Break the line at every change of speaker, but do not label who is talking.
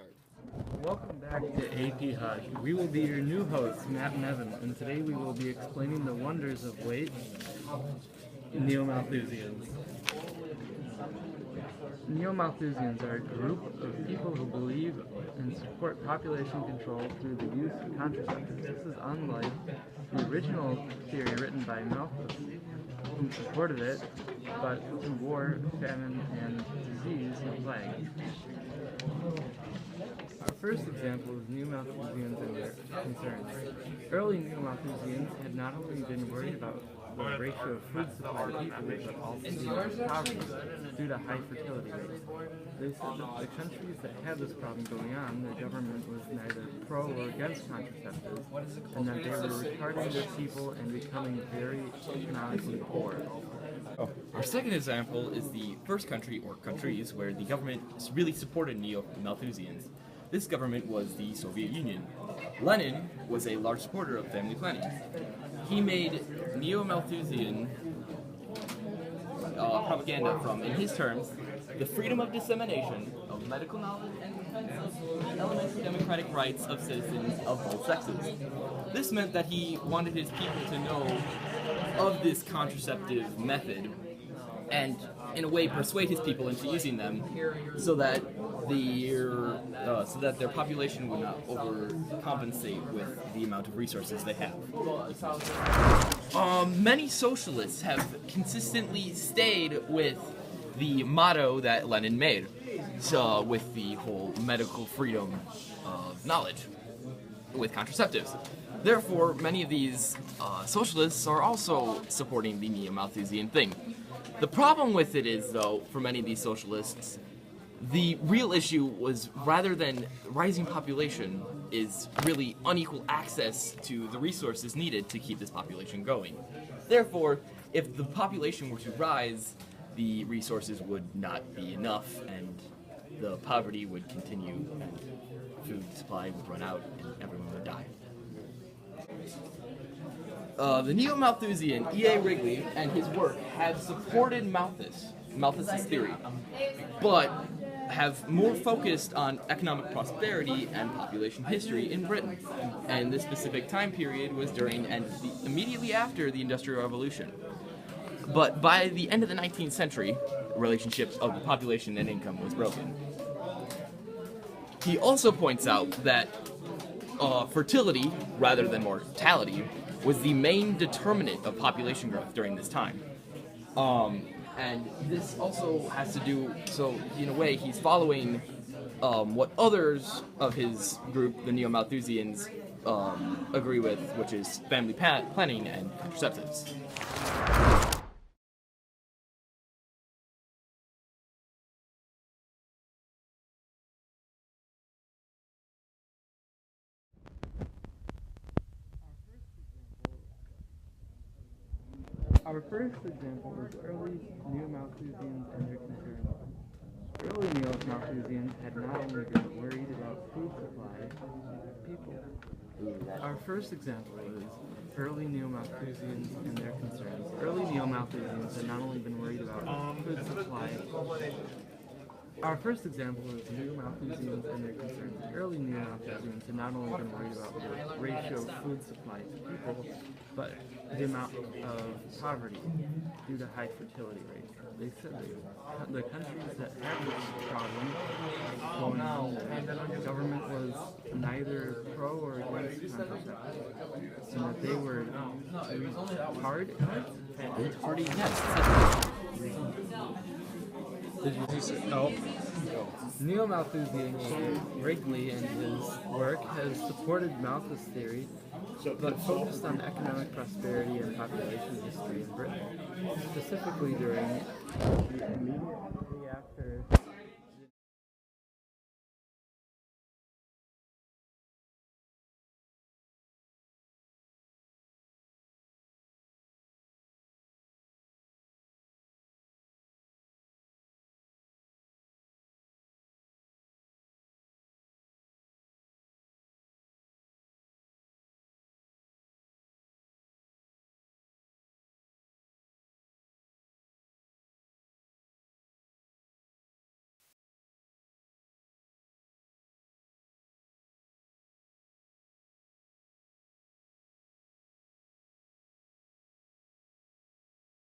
start.
Welcome back to AP Hug. We will be your new hosts, Matt and Evan, and today we will be explaining the wonders of weight, Neo-Malthusians. Neo-Malthusians are a group of people who believe and support population control through the use of contraceptives. This is unlike the original theory written by Malthus, who supported it, but through war, famine, and disease and plague. Our first example is Neo-Malthusians and their concerns. Early Neo-Malthusians had not only been worried about the ratio of food supply to people, but also the amount of poverty due to high fertility rates. They said that the countries that had this problem going on, their government was neither pro or against contraceptives, and that they were retarding their people and becoming very economically poor.
Our second example is the first country or countries where the government really supported Neo-Malthusians. This government was the Soviet Union. Lenin was a large supporter of family planning. He made Neo-Malthusian propaganda from, in his terms, the freedom of dissemination of medical knowledge and defense of the elementary democratic rights of citizens of both sexes. This meant that he wanted his people to know of this contraceptive method and, in a way, persuade his people into using them so that their population would not overcompensate with the amount of resources they have. Many socialists have consistently stayed with the motto that Lenin made, with the whole medical freedom of knowledge with contraceptives. Therefore, many of these socialists are also supporting the Neo-Malthusian thing. The problem with it is, though, for many of these socialists, the real issue was, rather than rising population, is really unequal access to the resources needed to keep this population going. Therefore, if the population were to rise, the resources would not be enough, and the poverty would continue, and food supply would run out, and everyone would die. The Neo-Malthusian E.A. Wrigley and his work have supported Malthus's theory, but have more focused on economic prosperity and population history in Britain. And this specific time period was during and immediately after the Industrial Revolution. But by the end of the 19th century, the relationship of the population and income was broken. He also points out that fertility, rather than mortality, was the main determinant of population growth during this time. And this also has to do, so in a way, he's following what others of his group, the Neo-Malthusians, agree with, which is family planning and contraceptives.
Our first example is early Neo-Malthusians and their concerns. Early Neo-Malthusians had not only been worried about food supply to people. Our first example is early Neo-Malthusians and their concerns. Early Neo-Malthusians had not only been worried about food supply. Our first example is Neo-Malthusians and their concerns. Early Neo-Malthusians had not only been worried about the ratio of food supply to people, but the amount of poverty due to high fertility rates. They said that the countries that had this problem going on, the government was neither pro or against contraceptives, and that they were hard in it.
Pretty yes.
Did you say? Oh. Neo-Malthusian Wrigley and his work has supported Malthus' theory, but focused on economic prosperity and population history in Britain, specifically during the immediate